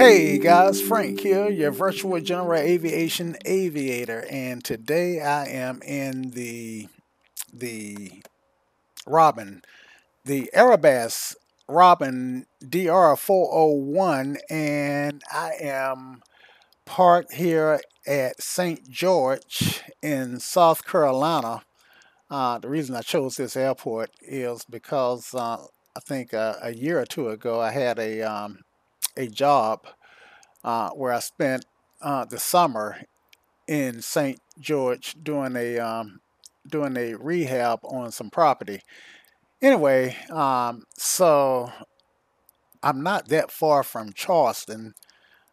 Hey guys, Frank here, your virtual general aviation aviator, and today I am in the Robin, the Aerobask Robin DR401, and I am parked here at St. George in South Carolina. The reason I chose this airport is because I think a year or two ago I had a job where I spent the summer in St. George doing a rehab on some property. Anyway, so I'm not that far from Charleston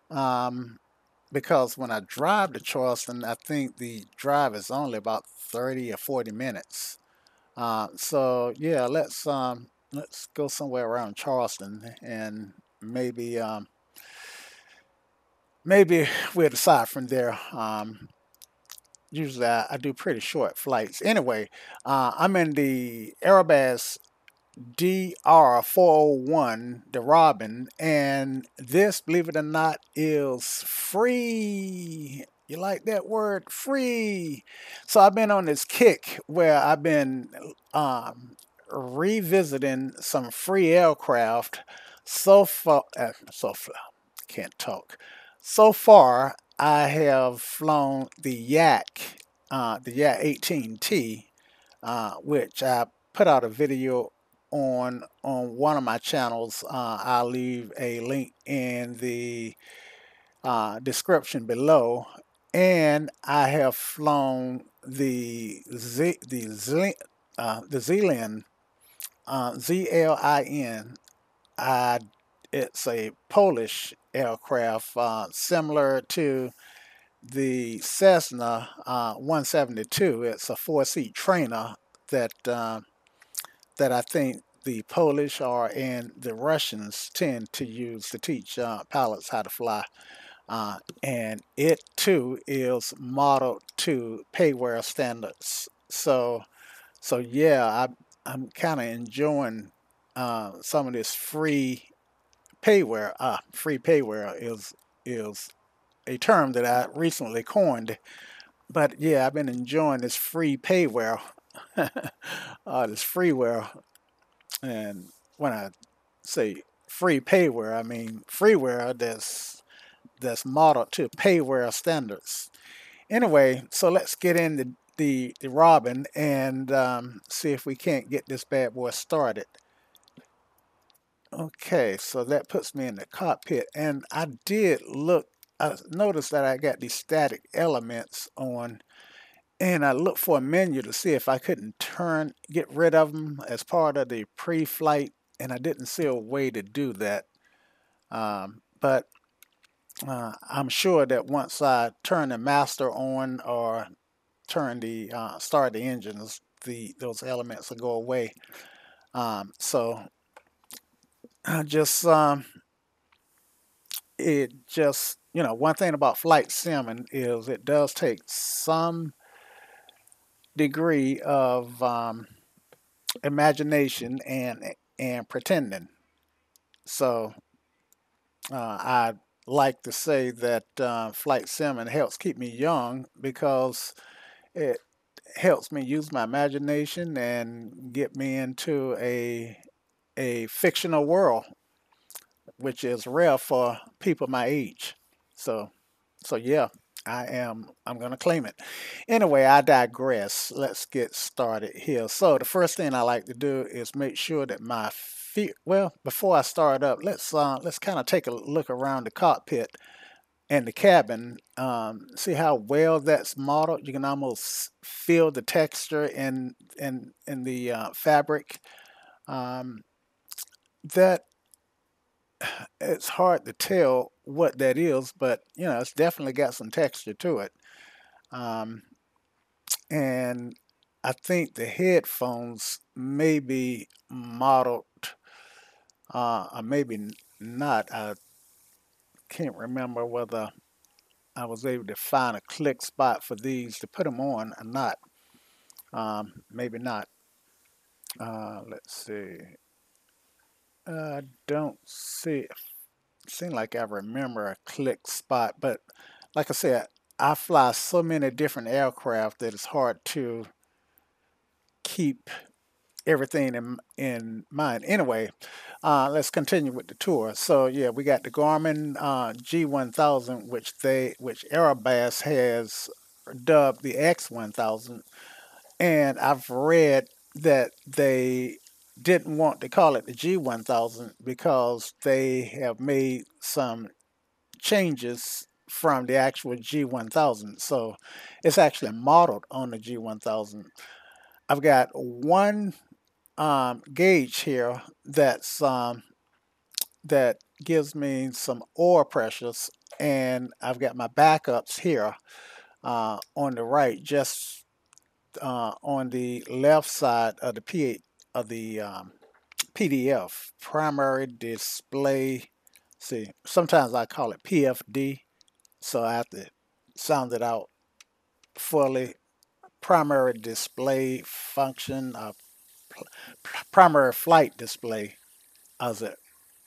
um, because when I drive to Charleston, I think the drive is only about 30 or 40 minutes. So yeah, let's go somewhere around Charleston and maybe maybe we'll decide from there. Usually I do pretty short flights. Anyway, I'm in the Aerobask DR401, the Robin, and this, believe it or not, is free. You like that word? Free. So I've been on this kick where I've been revisiting some free aircraft so far, can't talk. So far, I have flown the Yak 18T, which I put out a video on one of my channels. I'll leave a link in the description below. And I have flown the Zlin, ZLIN. I It's a Polish aircraft similar to the Cessna 172. It's a four-seat trainer that that I think the Polish and the Russians tend to use to teach pilots how to fly. And it too is modeled to Payware standards. So yeah, I'm kind of enjoying some of this payware. Free payware is a term that I recently coined. But yeah, I've been enjoying this free payware, this freeware. And when I say free payware, I mean freeware that's modeled to payware standards. Anyway, so let's get into the Robin and see if we can't get this bad boy started. Okay, so that puts me in the cockpit, and I did look. I noticed that I got these static elements on, and I looked for a menu to see if I couldn't get rid of them as part of the pre-flight, and I didn't see a way to do that. But I'm sure that once I turn the master on or start the engines, those elements will go away. So I just it just one thing about flight simming is it does take some degree of imagination and pretending. So I like to say that flight simming helps keep me young because it helps me use my imagination and get me into a fictional world, which is rare for people my age. So so yeah, I'm gonna claim it. Anyway, I digress. Let's get started here. So the first thing I like to do is make sure that my feet, well, before I start up, let's kind of take a look around the cockpit and the cabin. See how well that's modeled. You can almost feel the texture in the fabric. Um, that it's hard to tell what that is, but it's definitely got some texture to it. Um, and I think the headphones may be modeled, or maybe not. I can't remember whether I was able to find a click spot for these to put them on or not. Maybe not. Let's see. I don't see. seems like I remember a click spot, but like I said, I fly so many different aircraft that it's hard to keep everything in mind. Anyway, let's continue with the tour. So yeah, we got the Garmin G1000, which Aerobask has dubbed the X1000, and I've read that they didn't want to call it the G1000 because they have made some changes from the actual G1000. So it's actually modeled on the G1000. I've got one gauge here that gives me some oil pressures, and I've got my backups here on the right, just on the left side of the PDF, primary display. See, sometimes I call it PFD, so I have to sound it out fully. Primary display function, primary flight display. As it,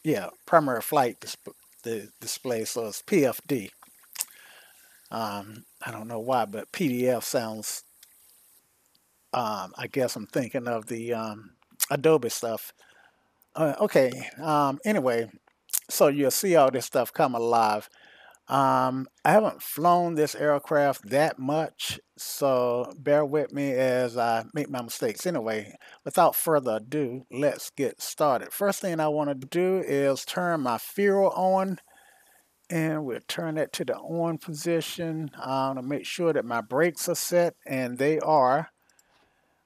yeah, primary flight the display. So it's PFD. I don't know why, but PDF sounds. I guess I'm thinking of the Adobe stuff. Okay. Anyway, so you'll see all this stuff come alive. I haven't flown this aircraft that much, so bear with me as I make my mistakes. Anyway, without further ado, let's get started. First thing I want to do is turn my FREEWARE on, and we'll turn it to the on position to make sure that my brakes are set, and they are.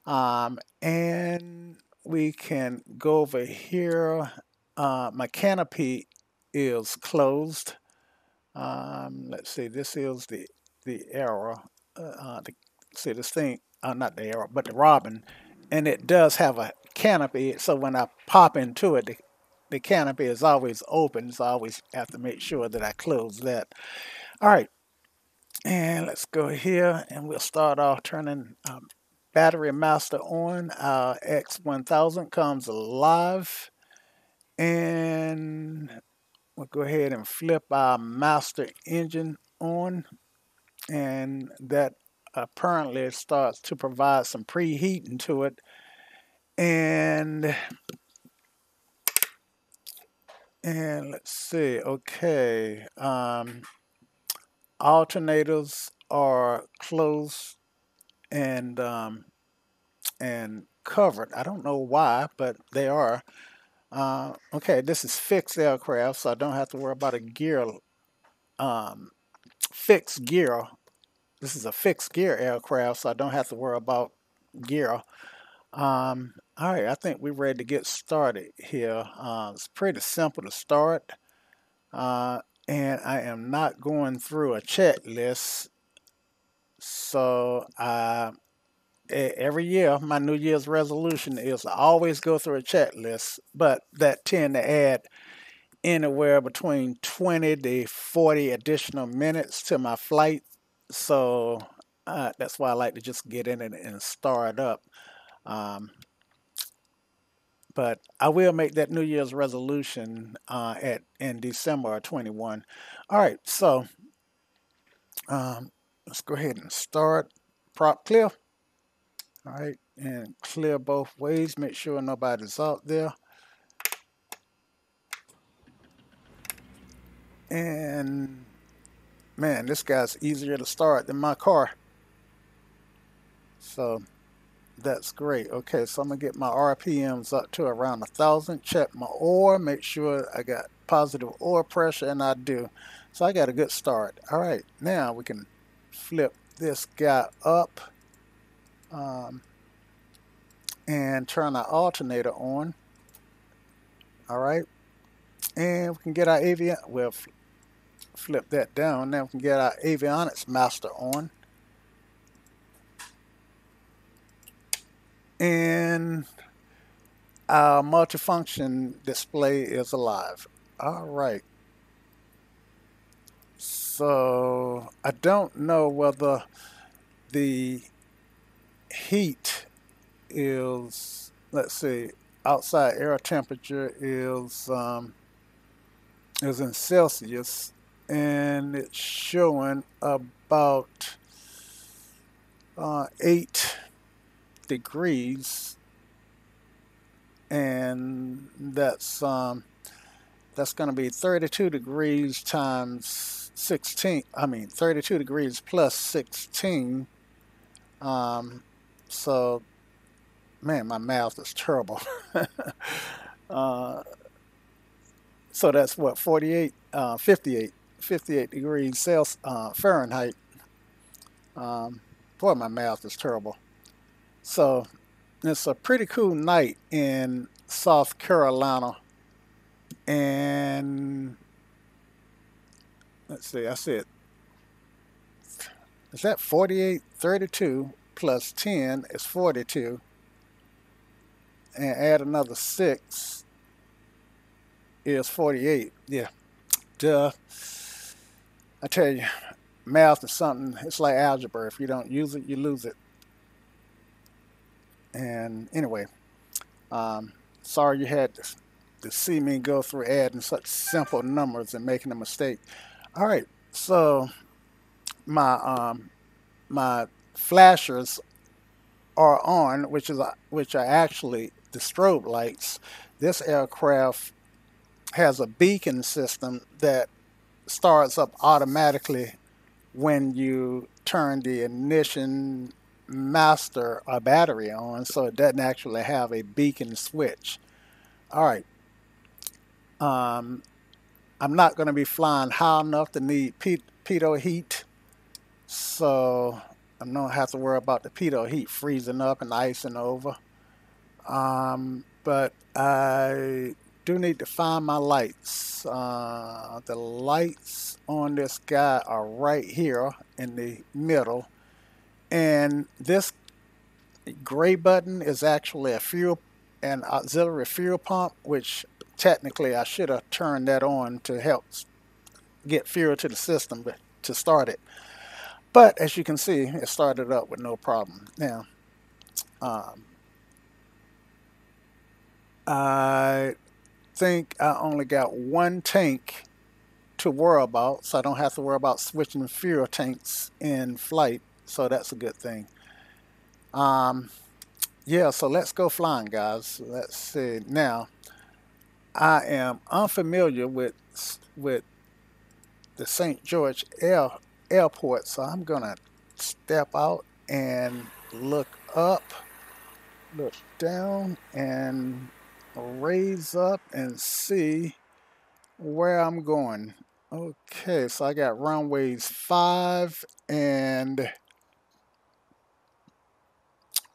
And we can go over here. My canopy is closed. Let's see, this is the arrow. See this thing, not the arrow, but the Robin, and it does have a canopy. So when I pop into it, the canopy is always open. So I always have to make sure that I close that. All right, and let's go here, and we'll start off turning battery master on. Our X1000 comes alive, and we'll go ahead and flip our master engine on, and that apparently starts to provide some preheating to it. And let's see, okay, alternators are closed and covered. I don't know why, but they are. Okay, this is fixed aircraft, so I don't have to worry about a gear, fixed gear. This is a fixed gear aircraft, so I don't have to worry about gear. All right, I think we're ready to get started here. It's pretty simple to start, and I am not going through a checklist. So every year, my New Year's resolution is to always go through a checklist, but that tend to add anywhere between 20 to 40 additional minutes to my flight. So that's why I like to just get in it and start up. But I will make that New Year's resolution in December of 21. All right, so let's go ahead and start. Prop clear. All right, and clear both ways. Make sure nobody's out there. And man, this guy's easier to start than my car. So that's great. Okay, so I'm gonna get my RPMs up to around 1,000. Check my oil, make sure I got positive oil pressure, and I do. So I got a good start. All right, now we can flip this guy up and turn our alternator on. All right, and we can get our we'll flip that down. Now we can get our avionics master on. And our multifunction display is alive. All right. So I don't know whether the heat is, let's see, outside air temperature is is in Celsius, and it's showing about 8 degrees, and that's going to be 32 degrees times 16. I mean, 32 degrees plus 16. Um, so, man, my math is terrible. uh, so that's what, 48, 58, 58 degrees Celsius, Fahrenheit. Um, Boy, my math is terrible. So it's a pretty cool night in South Carolina. And let's see, I said, is that 48? 32 plus 10 is 42. And add another 6 is 48. Yeah, duh. I tell you, math is something, it's like algebra. If you don't use it, you lose it. And anyway, sorry you had to see me go through adding such simple numbers and making a mistake. All right, so my flashers are on, which are actually the strobe lights. This aircraft has a beacon system that starts up automatically when you turn the ignition master or battery on, so it doesn't actually have a beacon switch. All right. Um, I'm not going to be flying high enough to need pitot heat, so I'm not have to worry about the pitot heat freezing up and icing over. But I do need to find my lights. The lights on this guy are right here in the middle, and this gray button is actually a fuel and auxiliary fuel pump, which technically I should have turned that on to help get fuel to the system to start it. But as you can see, it started up with no problem. Now, um, I think I only got one tank to worry about, so I don't have to worry about switching fuel tanks in flight. So that's a good thing. Um, yeah, so let's go flying, guys. Let's see. Now, I am unfamiliar with the St. George Airport, so I'm gonna step out and look up, look down, and raise up and see where I'm going. Okay, so I got runways 5 and,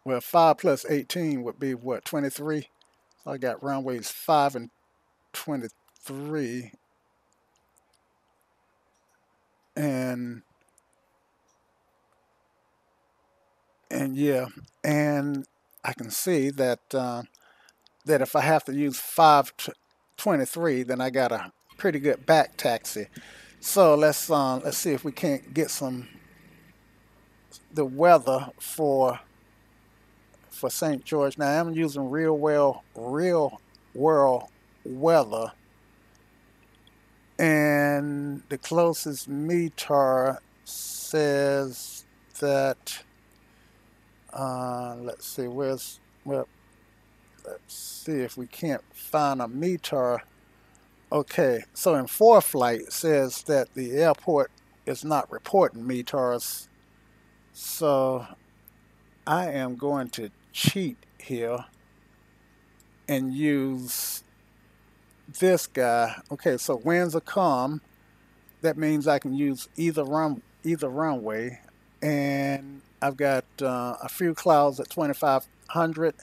well, 5 plus 18 would be what, 23? So I got runways 5 and 23. And yeah, and I can see that that if I have to use 523, then I got a pretty good back taxi. So let's see if we can't get the weather for St. George. Now I'm using real world weather, and the closest METAR says that let's see, let's see if we can't find a METAR. Okay, so in ForeFlight it says that the airport is not reporting METARs, so I am going to cheat here and use this guy. Okay, so winds are calm. That means I can use either runway, and I've got a few clouds at 2,500,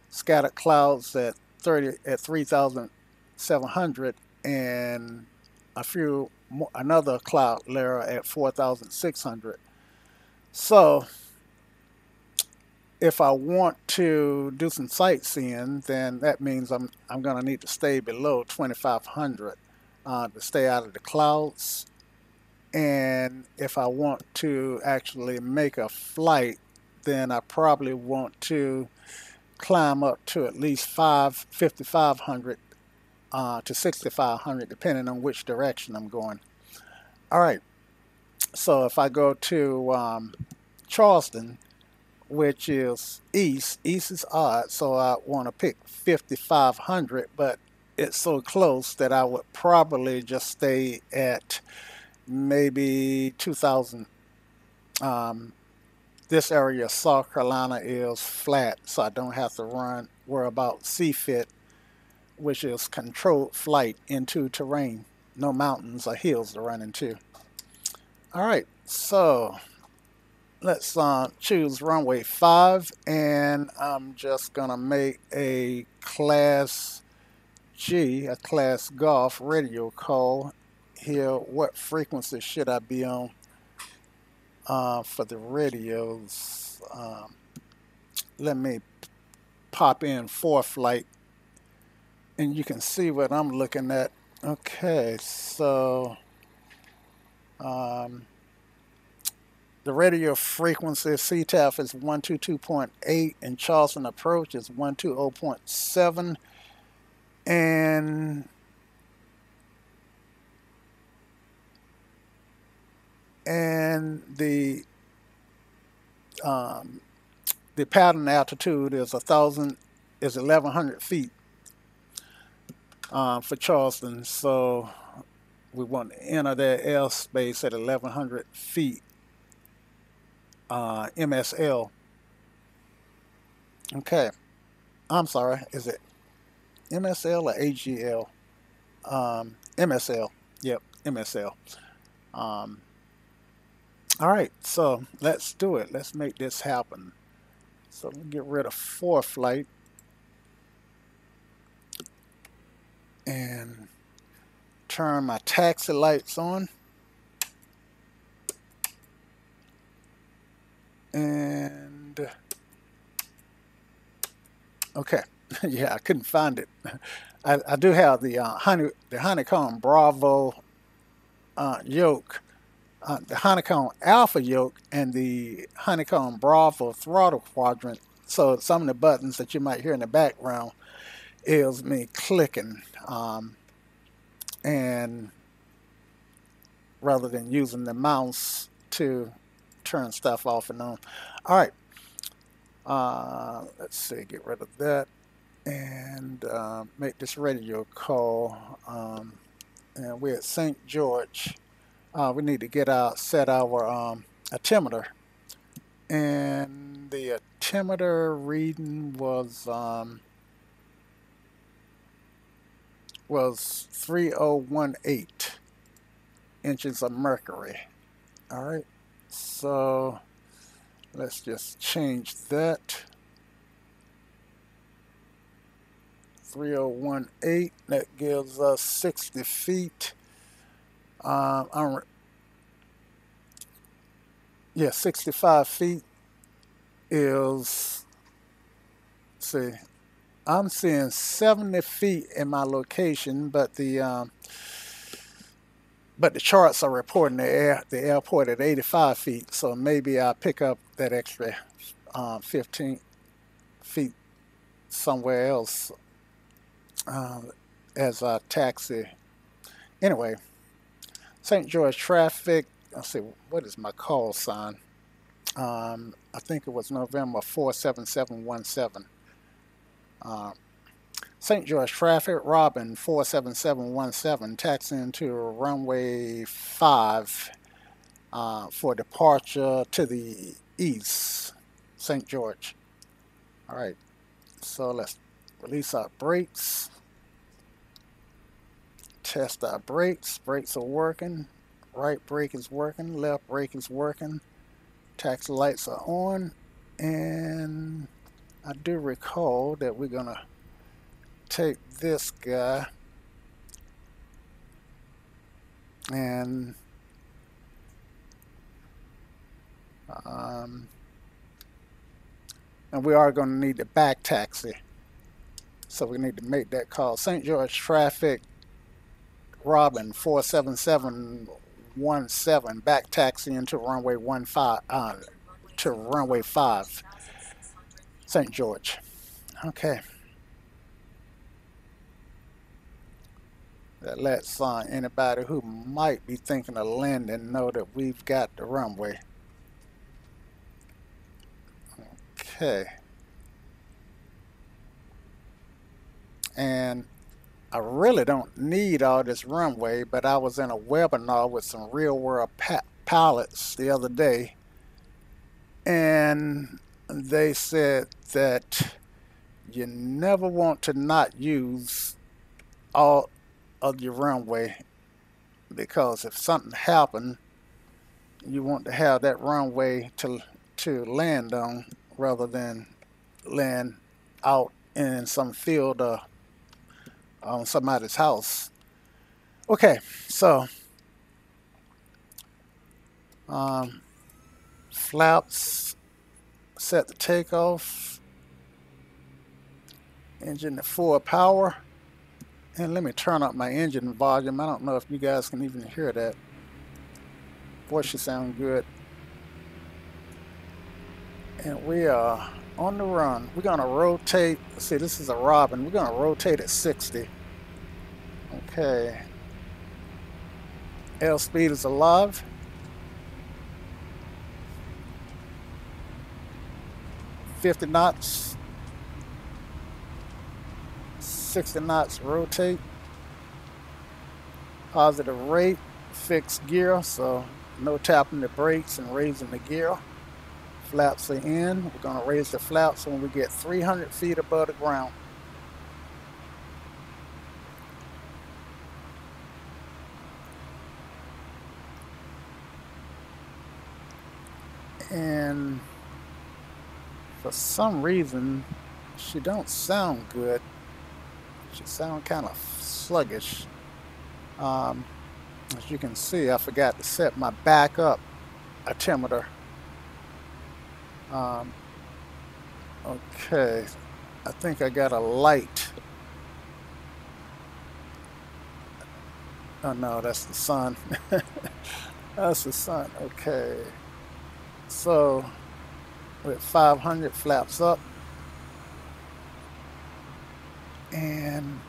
scattered clouds at 3,700, and another cloud layer at 4,600. So if I want to do some sightseeing, then that means I'm going to need to stay below 2,500 to stay out of the clouds. And if I want to actually make a flight, then I probably want to climb up to at least 5,500 to 6,500 depending on which direction I'm going. All right, so if I go to Charleston, which is east is odd, so I want to pick 5,500, but it's so close that I would probably just stay at maybe 2,000. This area of South Carolina is flat, so I don't have to worry about CFIT, which is controlled flight into terrain. No mountains or hills to run into. All right, so let's choose runway 5, and I'm just gonna make a class G, a class Golf radio call here. What frequency should I be on for the radios? Let me pop in for flight, and you can see what I'm looking at. Okay, so the radio frequency CTAF is 122.8 and Charleston approach is 120.7, and the pattern altitude is 1,100 feet for Charleston, so we want to enter that airspace at 1,100 feet. MSL. Okay, I'm sorry, is it MSL or AGL? MSL. Yep, MSL. All right, so let's do it. Let's make this happen. So we'll get rid of for flight and turn my taxi lights on. And okay, yeah, I couldn't find it. I do have the honeycomb Bravo yoke, the honeycomb Alpha yoke, and the honeycomb Bravo throttle quadrant. So some of the buttons that you might hear in the background is me clicking, and rather than using the mouse to turn stuff off and on. All right, let's see, get rid of that and make this radio call. And we're at St. George. We need to set our altimeter, and the altimeter reading was 3018 inches of mercury. All right, so let's just change that. 3018, that gives us 60 feet. Yeah, 65 feet is, see, I'm seeing 70 feet in my location, but the charts are reporting the airport at 85 feet, so maybe I'll pick up that extra 15 feet somewhere else as a taxi. Anyway, St. George traffic, let's see, what is my call sign? I think it was November 47717. St. George traffic, Robin 47717, taxiing to runway 5 for departure to the east, St. George. All right, so let's release our brakes, test our brakes. Brakes are working, right brake is working, left brake is working, taxi lights are on, and I do recall that we're gonna take this guy and we are going to need the back taxi, so we need to make that call. St. George traffic, Robin 47717, back taxi into runway 15 to runway 5, St. George. Okay. That lets anybody who might be thinking of landing know that we've got the runway. Okay. And I really don't need all this runway, but I was in a webinar with some real world pilots the other day, and they said that you never want to not use all of your runway, because if something happened, you want to have that runway to land on rather than land out in some field or on somebody's house. Okay, so flaps set to takeoff, engine at full power, and let me turn up my engine volume. I don't know if you guys can even hear that. Voice should sound good. And we are on the run. We're going to rotate. See, this is a Robin. We're going to rotate at 60. Okay. Airspeed is alive. 50 knots. 60 knots rotate. Positive rate. Fixed gear, so no tapping the brakes and raising the gear. Flaps are in. We're going to raise the flaps when we get 300 feet above the ground. And for some reason, she don't sound good. She sound kind of sluggish. As you can see, I forgot to set my backup altimeter. Okay, I think I got a light. Oh no, that's the sun. That's the sun. Okay, so with 500 flaps up, and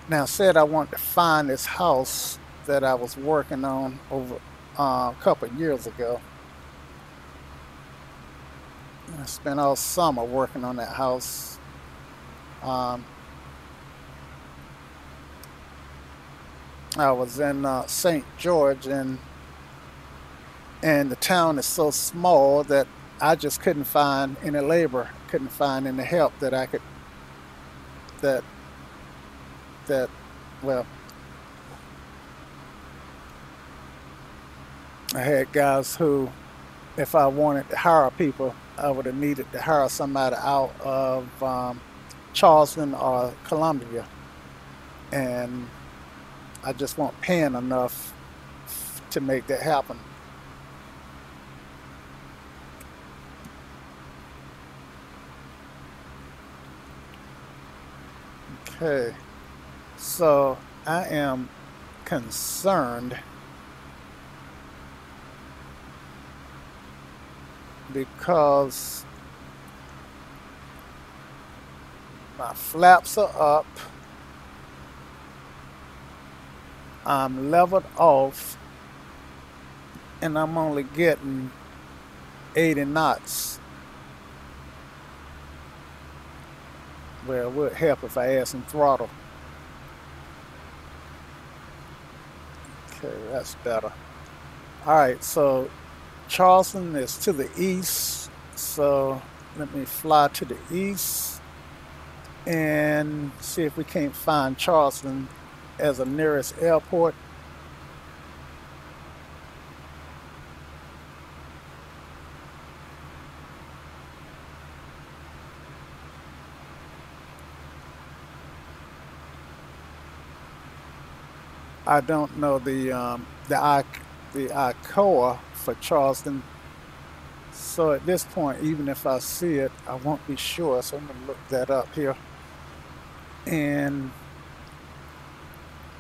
now said I want to find this house that I was working on over a couple of years ago. I spent all summer working on that house. I was in St. George, and the town is so small that I just couldn't find any labor, couldn't find any help that I could, well, I had guys who, if I wanted to hire people, I would have needed to hire somebody out of Charleston or Columbia, and I just wasn't paying enough to make that happen. Okay, so I am concerned because my flaps are up, I'm leveled off, and I'm only getting 80 knots. Well, it would help if I add some throttle. Okay, that's better. All right, so Charleston is to the east, so let me fly to the east and see if we can't find Charleston as a nearest airport. I don't know the ICOA for Charleston, so at this point, even if I see it, I won't be sure. So I'm going to look that up here. And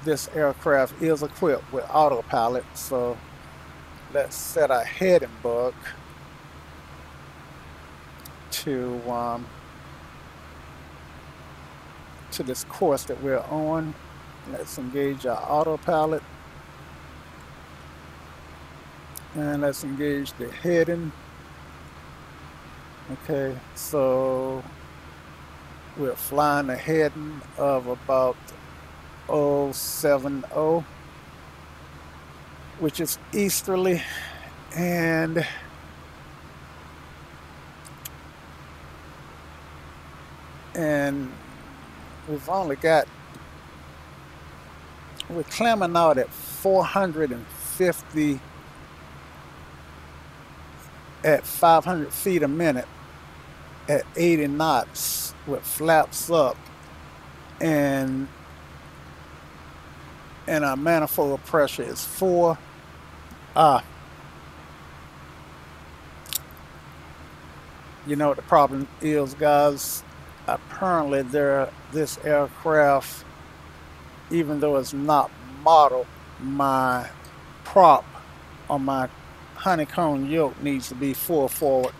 this aircraft is equipped with autopilot, so let's set our heading bug to this course that we're on. Let's engage our autopilot. And let's engage the heading. Okay, so we're flying a heading of about 070, which is easterly, and we've only got, we're climbing out at 450 at 500 feet a minute at 80 knots with flaps up, and our manifold pressure is 4. You know what the problem is, guys? Apparently this aircraft, even though it's not modeled, my prop on my honeycomb yoke needs to be full forward.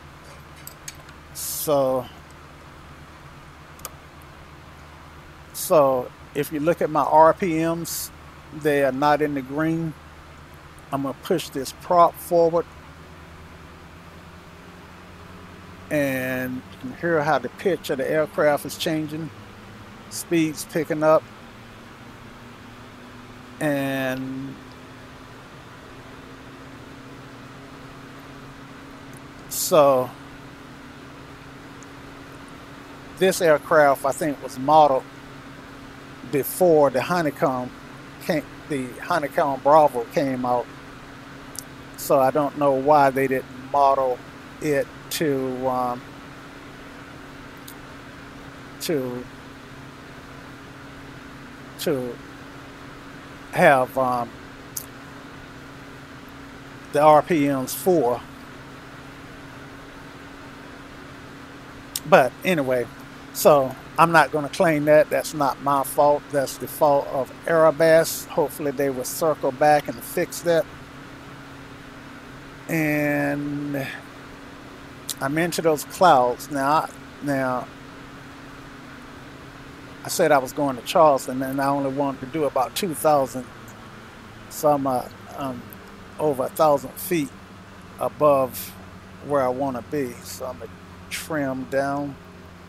So if you look at my RPMs, they are not in the green. I'm gonna push this prop forward, and you can hear how the pitch of the aircraft is changing. Speed's picking up, and so this aircraft, I think, was modeled before the honeycomb Bravo came out. So I don't know why they didn't model it to have the RPMs 4. But anyway, so I'm not going to claim that. That's not my fault. That's the fault of Aerobask. Hopefully they will circle back and fix that. And I'm into those clouds. Now I said I was going to Charleston, and I only wanted to do about 2,000. So I'm over 1,000 feet above where I want to be. So I'm going to trim down.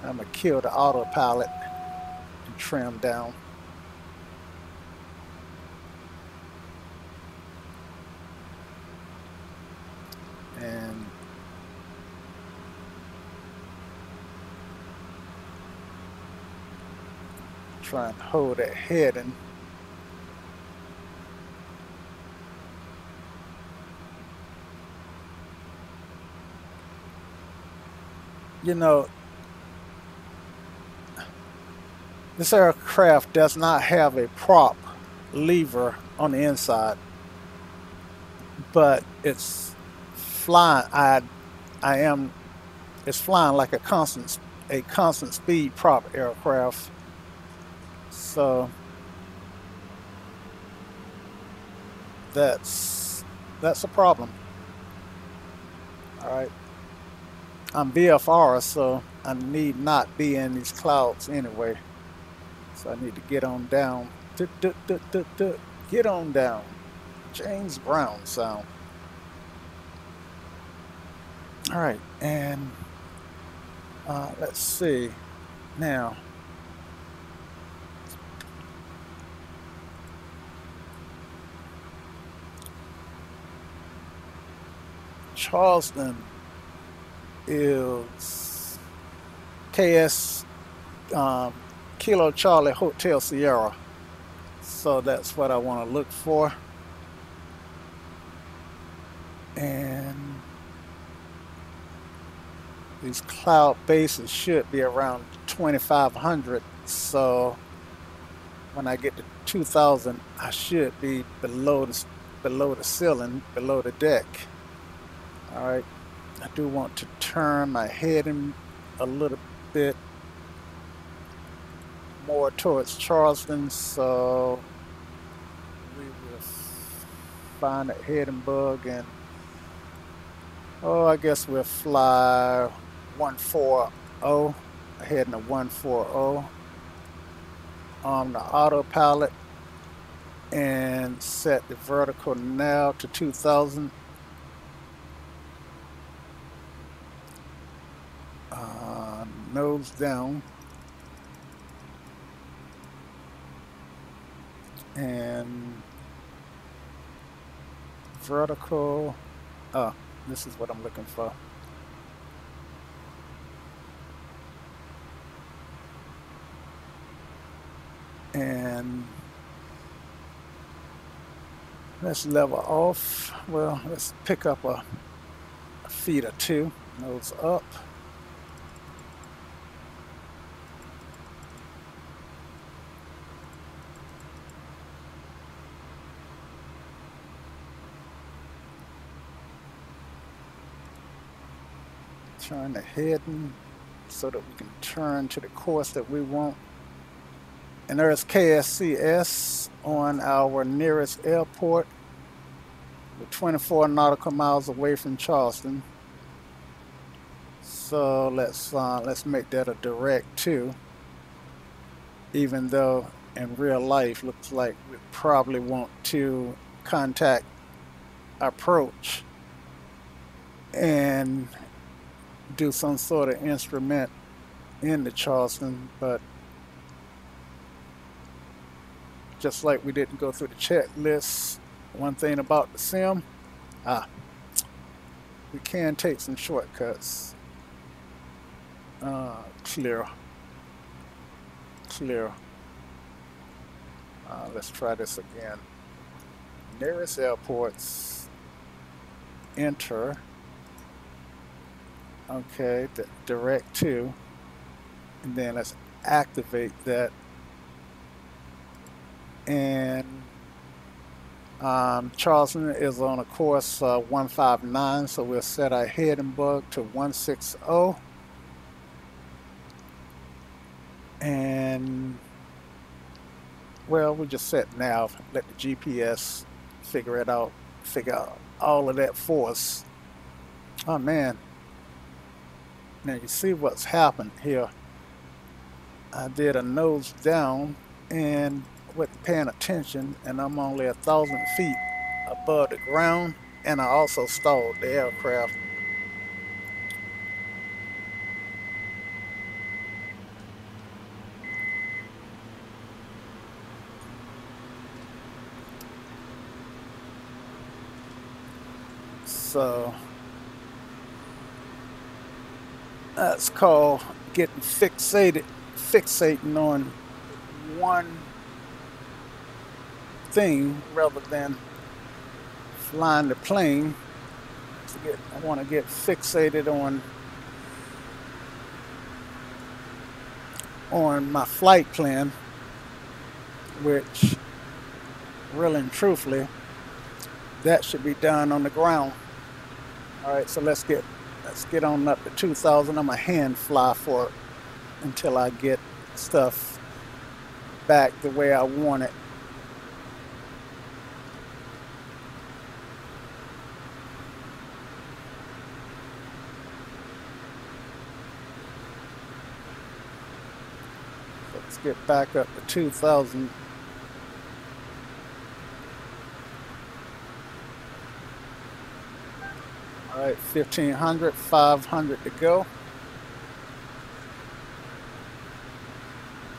I'm going to kill the autopilot and trim down. And try and hold that heading. You know, this aircraft does not have a prop lever on the inside, but it's flying. It's flying like a constant speed prop aircraft. So that's a problem. All right. I'm VFR, so I need not be in these clouds anyway. So I need to get on down. Get on down. James Brown sound. All right, and let's see. Now, Charleston is KS Kilo Charlie Hotel Sierra. So that's what I want to look for. And these cloud bases should be around 2,500. So when I get to 2,000, I should be below the ceiling, below the deck. All right. I do want to turn my head in a little bit more towards Charleston, so we will find a heading bug, and I guess we'll fly 140, heading to 140 on the autopilot. and set the vertical now to 2000. Nose down, and vertical. This is what I'm looking for. And let's level off. Well, let's pick up a feet or two. Nose up. Turn the heading so that we can turn to the course that we want. And there's KCHS on our nearest airport. We're 24 nautical miles away from Charleston. So let's make that a direct too. Even though in real life looks like we probably want to contact approach and do some sort of instrument in the Charleston, but just like we didn't go through the checklist, one thing about the sim, we can take some shortcuts. Clear. Let's try this again. Nearest airports, enter. Okay, direct to, and then let's activate that. And Charleston is on a course 159, so we'll set our heading bug to 160. And well, we just set nav, let the GPS figure it out, figure out all of that for us. Oh man. Now you see what's happened here. I did a nose down and wasn't paying attention, and I'm only 1,000 feet above the ground, and I also stalled the aircraft. So that's called getting fixating on one thing rather than flying the plane. I want to get fixated on my flight plan, which really and truthfully that should be done on the ground. All right, so let's get on up to 2000. I'm a hand fly for it until I get stuff back the way I want it. Let's get back up to 2000. All right, 1500, 500 to go.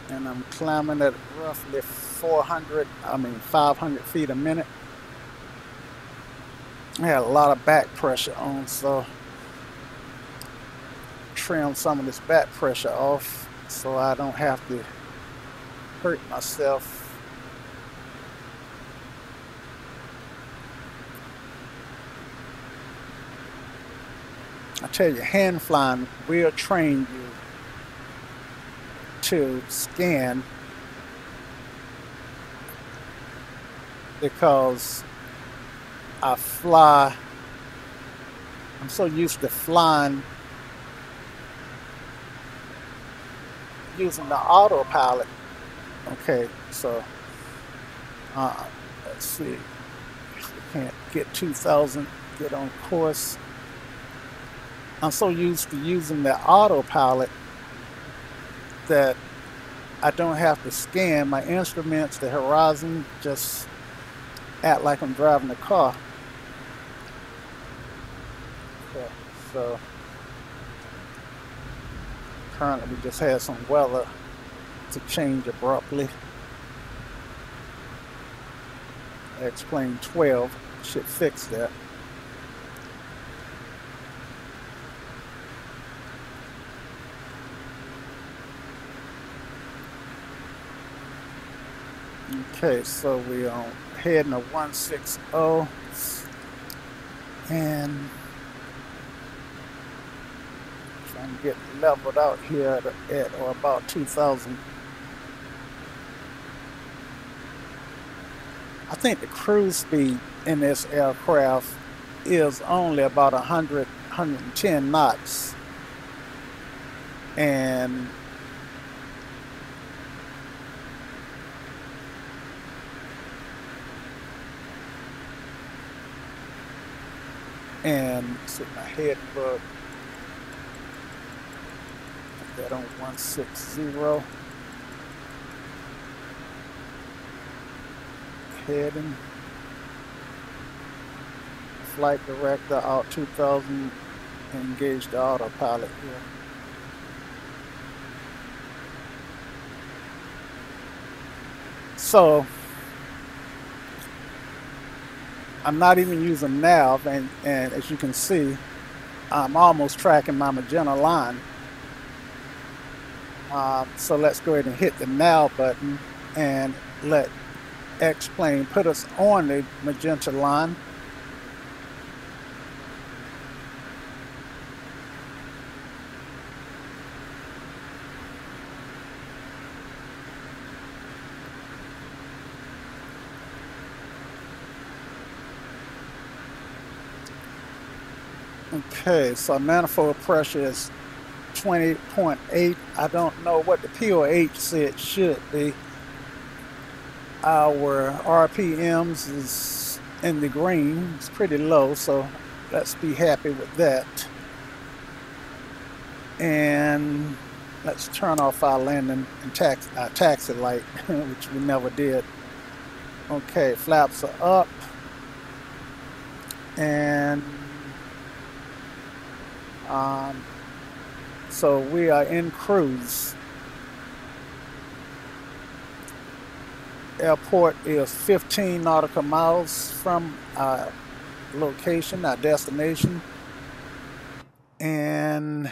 And I'm climbing at roughly 500 feet a minute. I had a lot of back pressure on, so trim some of this back pressure off so I don't have to hurt myself. I tell you, hand flying will train you to scan, because I'm so used to flying using the autopilot. Okay, so let's see if we can't get 2000, get on course. I'm so used to using the autopilot that I don't have to scan my instruments, the horizon, just act like I'm driving the car. Okay, so currently we just had some weather to change abruptly. Plane 12 should fix that. Okay, so we are heading to 160 and trying to get leveled out here at or about 2,000. I think the cruise speed in this aircraft is only about 110 knots. And see my head book. Put that on 160. Heading. Flight director out 2000. Engage the autopilot here. So I'm not even using nav, and as you can see, I'm almost tracking my magenta line. So let's go ahead and hit the nav button and let X-Plane put us on the magenta line. Okay, so manifold pressure is 20.8. I don't know what the POH said should be. Our RPMs is in the green. It's pretty low, so let's be happy with that. And let's turn off our landing and taxi light, which we never did. Okay, flaps are up. And so we are in cruise. Airport is 15 nautical miles from our location, our destination. And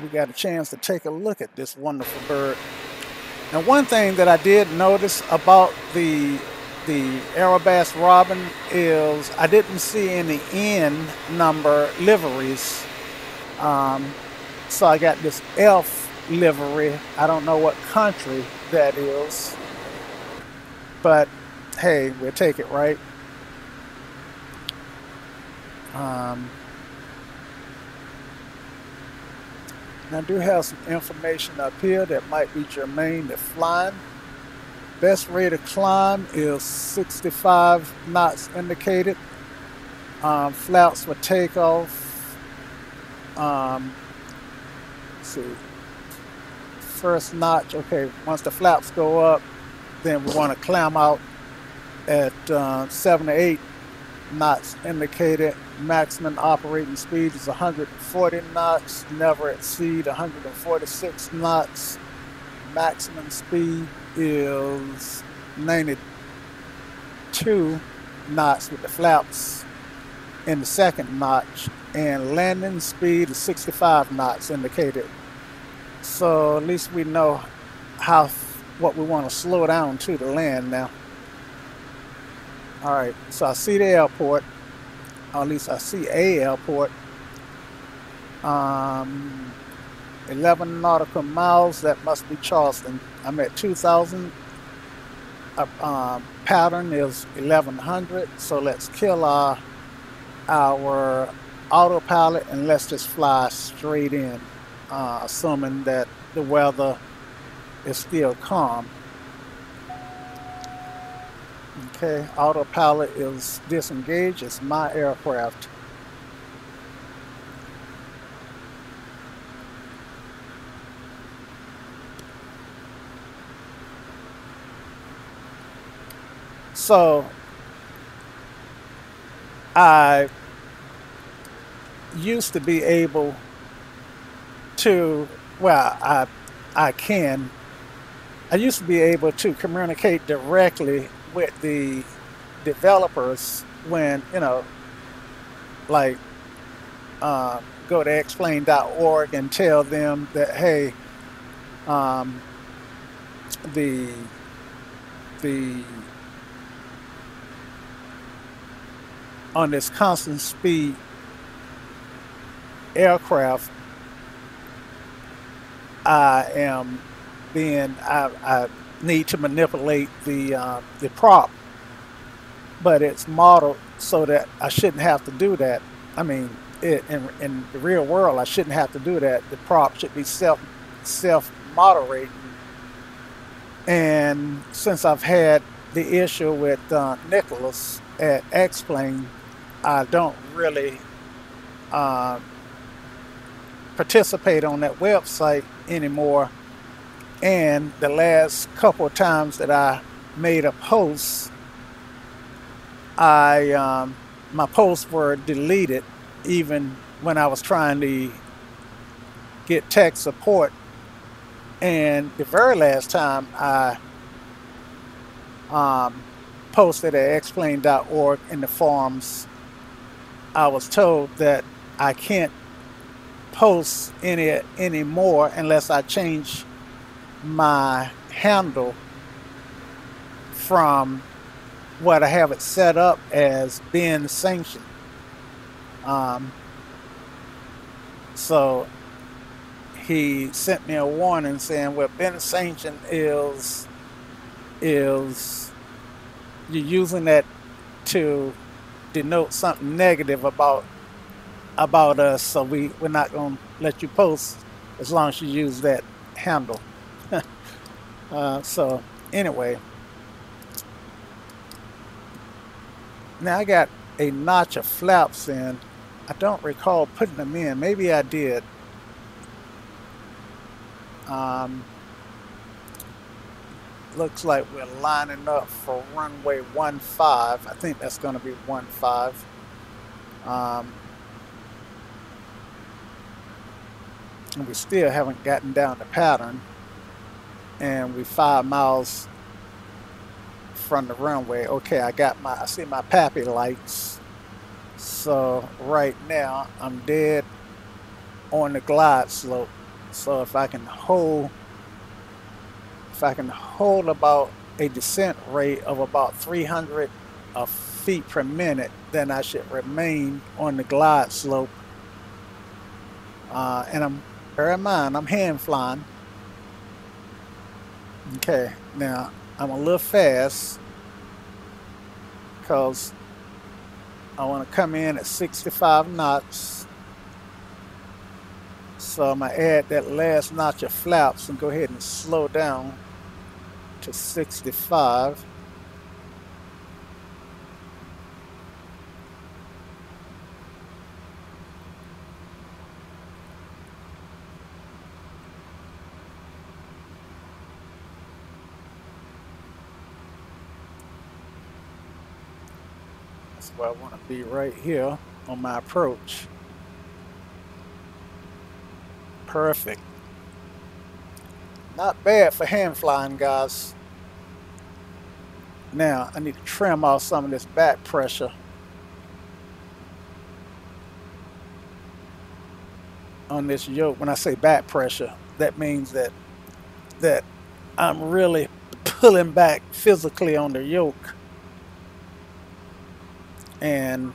we got a chance to take a look at this wonderful bird. Now, one thing that I did notice about the Aerobask Robin is I didn't see any N number liveries. So I got this F livery. I don't know what country that is, but hey, we'll take it, right? I do have some information up here that might be germane to flying. Best rate of climb is 65 knots indicated. Flaps for takeoff. Let's see. First notch. Okay, once the flaps go up, then we want to climb out at 7 to 8 knots indicated. Maximum operating speed is 140 knots. Never exceed 146 knots. Maximum speed is 92 knots with the flaps in the second notch, and landing speed is 65 knots indicated. So at least we know what we want to slow down to land now. All right, so I see the airport, or at least I see a airport. 11 nautical miles, that must be Charleston. I'm at 2,000. Pattern is 1100. So let's kill our autopilot and let's just fly straight in, assuming that the weather is still calm. Okay, autopilot is disengaged. It's my aircraft. So I used to be able to, well, I used to be able to communicate directly with the developers when, like go to explain.org and tell them that, hey, um, the the on this constant speed aircraft, I need to manipulate the prop, but it's modeled so that I shouldn't have to do that. I mean, in the real world, I shouldn't have to do that. The prop should be self moderating. And since I've had the issue with Nicholas at X-Plane, I don't really uh, participate on that website anymore. And the last couple of times that I made a post, I my posts were deleted, even when I was trying to get tech support. And the very last time I um, posted at explain.org in the forums, I was told that I can't post anymore unless I change my handle from what I have it set up as being sanctioned. Um, so he sent me a warning saying, well, being sanctioned is you're using that to denote something negative about us, so we're not going to let you post as long as you use that handle. So anyway, now I got a notch of flaps in. I don't recall putting them in. Maybe I did. Looks like we're lining up for runway 15. I think that's going to be 15. And we still haven't gotten down the pattern. And we're 5 miles from the runway. Okay, I see my PAPI lights. So right now I'm dead on the glide slope. So if I can hold about a descent rate of about 300 feet per minute, then I should remain on the glide slope. And bear in mind, I'm hand flying. Okay, now I'm a little fast because I want to come in at 65 knots. So I'm going to add that last notch of flaps and go ahead and slow down to 65. That's where I want to be, right here on my approach. Perfect. Not bad for hand flying, guys. Now I need to trim off some of this back pressure on this yoke. When I say back pressure, that means that I'm really pulling back physically on the yoke. And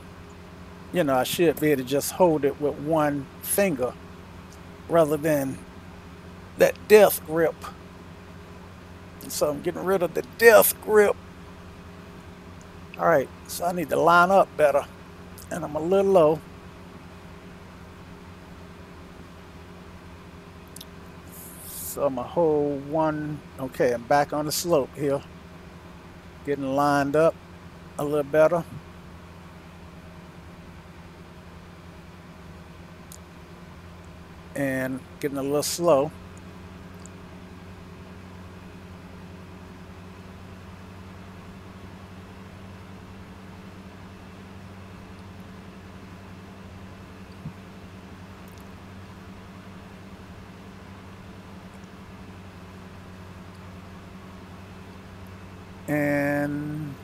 I should be able to just hold it with one finger rather than that death grip. And so I'm getting rid of the death grip. All right, so I need to line up better, and I'm a little low. So I'm gonna hold one. Okay, I'm back on the slope here, getting lined up a little better. And getting a little slow. and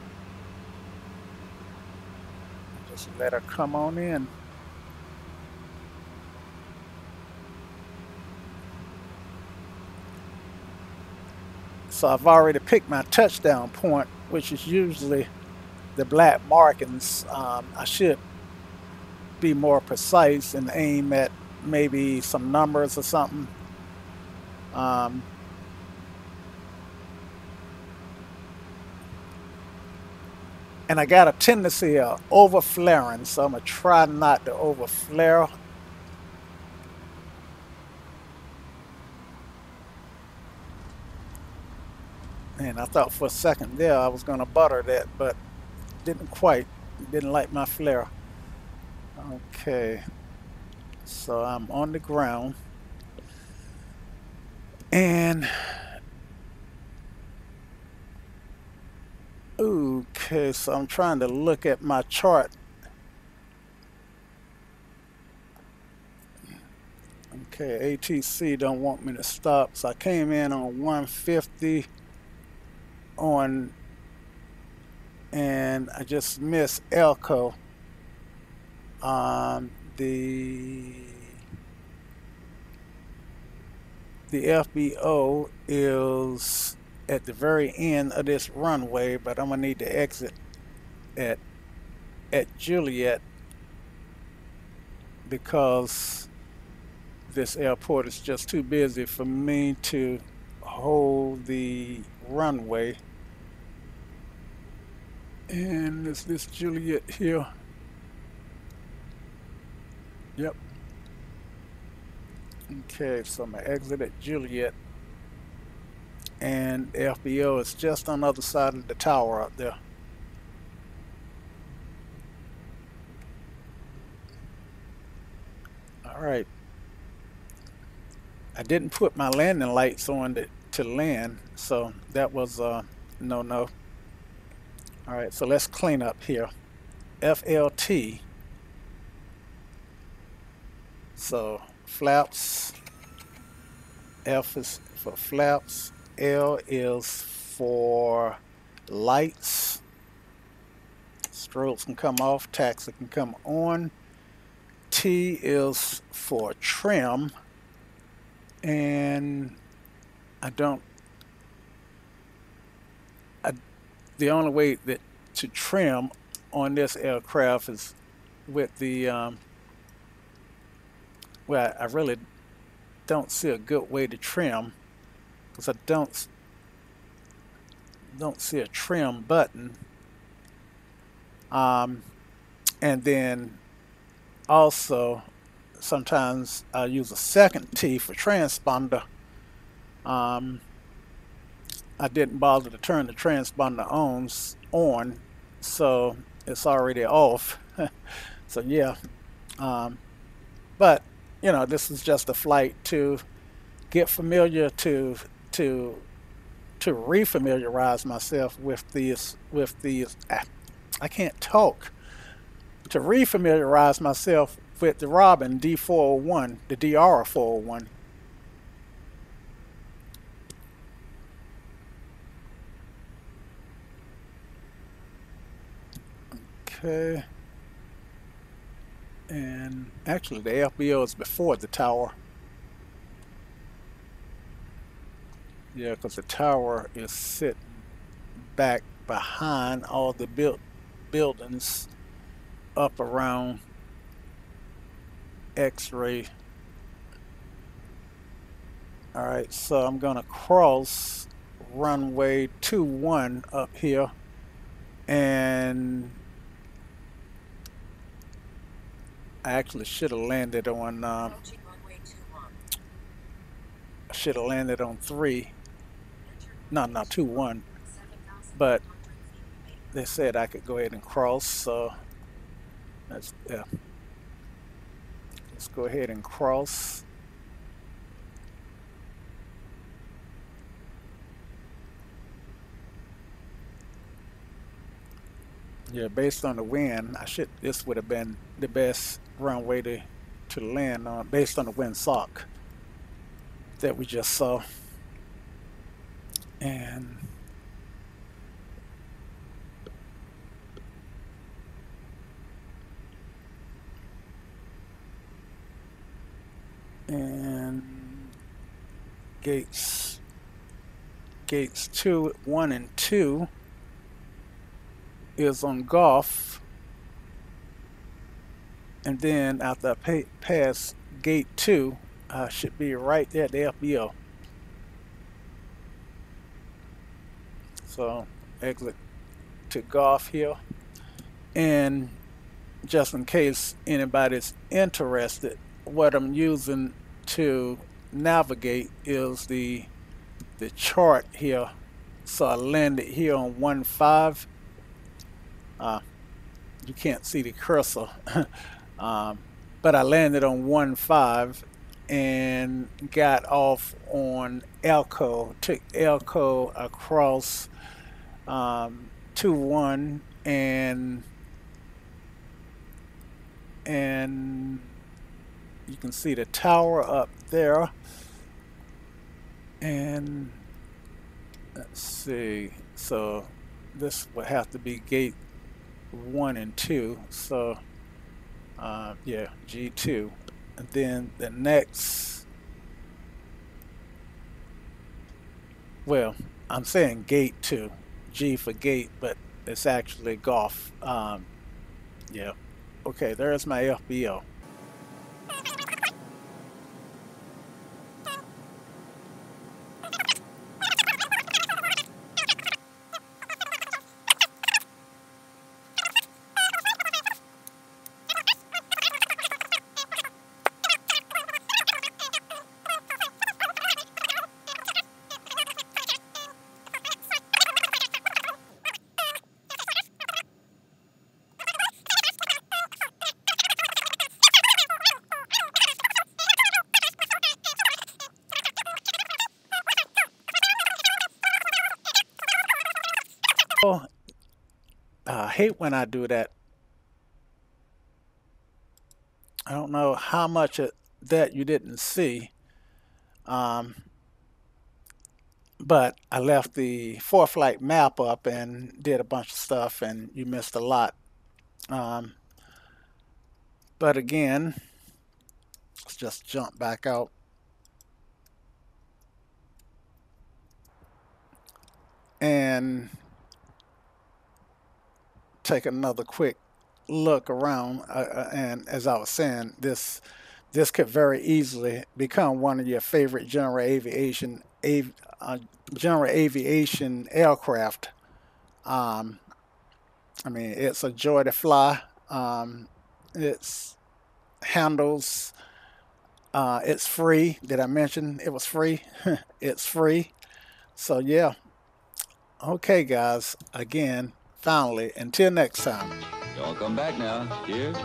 just let her come on in. So I've already picked my touchdown point, which is usually the black markings. I should be more precise and aim at maybe some numbers or something. And I got a tendency of over flaring, so I'm gonna try not to over flare. And I thought for a second there I was gonna butter that, but didn't quite. Didn't like my flare. Okay, so I'm on the ground, and okay, so I'm trying to look at my chart. Okay, ATC don't want me to stop, so I came in on 150 on, and I just missed Elko. The FBO is at the very end of this runway, but I'm gonna need to exit at Juliet because this airport is just too busy for me to hold the runway. And is this Juliet here? Yep. Okay, so I'm gonna exit at Juliet, and the FBO is just on the other side of the tower up there. All right. I didn't put my landing lights on to land, so that was no. All right, so let's clean up here. FLT. So flaps. F is for flaps. L is for lights. Strobes can come off. Taxi can come on. T is for trim. And the only way that to trim on this aircraft is with the well, I really don't see a good way to trim because I don't see a trim button. And then also sometimes I use a second T for transponder. I didn't bother to turn the transponder on, so it's already off. So yeah, but you know, this is just a flight to get familiar, to refamiliarize myself with these I can't talk. To refamiliarize myself with the Robin D401, the DR401. Okay. And actually the FBO is before the tower. Yeah, because the tower is sitting back behind all the buildings up around X-ray. All right, so I'm gonna cross runway 21 up here, and I actually should have landed on should have landed on 3. No, not 21. But they said I could go ahead and cross, so let's go ahead and cross. Yeah, based on the wind, this would have been the best runway to land on based on the windsock that we just saw. And And gates 2, 1, and 2 is on golf. And then after I pass gate 2, I should be right there at the FBO. So exit to golf here. And just in case anybody's interested, what I'm using to navigate is the chart here. So I landed here on 1.5. You can't see the cursor, but I landed on 1.5 and got off on Elko. Took Elko across 2-1 and you can see the tower up there. And let's see, so this would have to be gate 1 and 2. So yeah, G2. And then the next, well, I'm saying gate 2, G for gate, but it's actually golf. Yeah. Okay, there's my FBO. I hate when I do that. I don't know how much of that you didn't see, but I left the ForeFlight map up and did a bunch of stuff, and you missed a lot. But again, let's just jump back out. And take another quick look around. And as I was saying, this could very easily become one of your favorite general aviation aircraft. I mean, it's a joy to fly. It's handles. It's free. Did I mention it was free? It's free. So yeah. Okay, guys. Again, finally, until next time. Y'all come back now. Cheers.